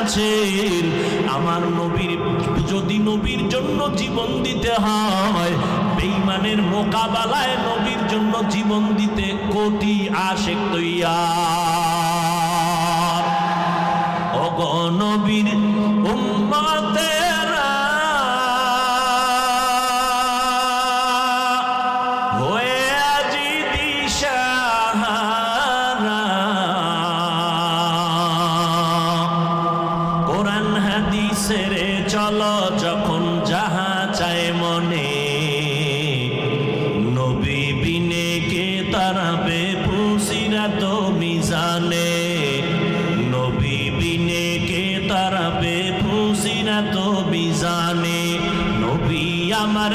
আছেন, আমার নবীর যদি নবীর জন্য জীবন দিতে হয়, বেঈমানের মোকাবেলায় নবীর জন্য জীবন দিতে কোটি আশিক তৈয়ার। ওগো নবীর উম্মতেরা হয়ে আজি দিশাহারা, কোরআন হাদিসের চলো যখন যাহা চায় মনে, নবী বিনে কে তারাবে পুসিরাত মিজানে, নবী বিনে কে তারাবে পুসিরাত মিজানে। নবী আমার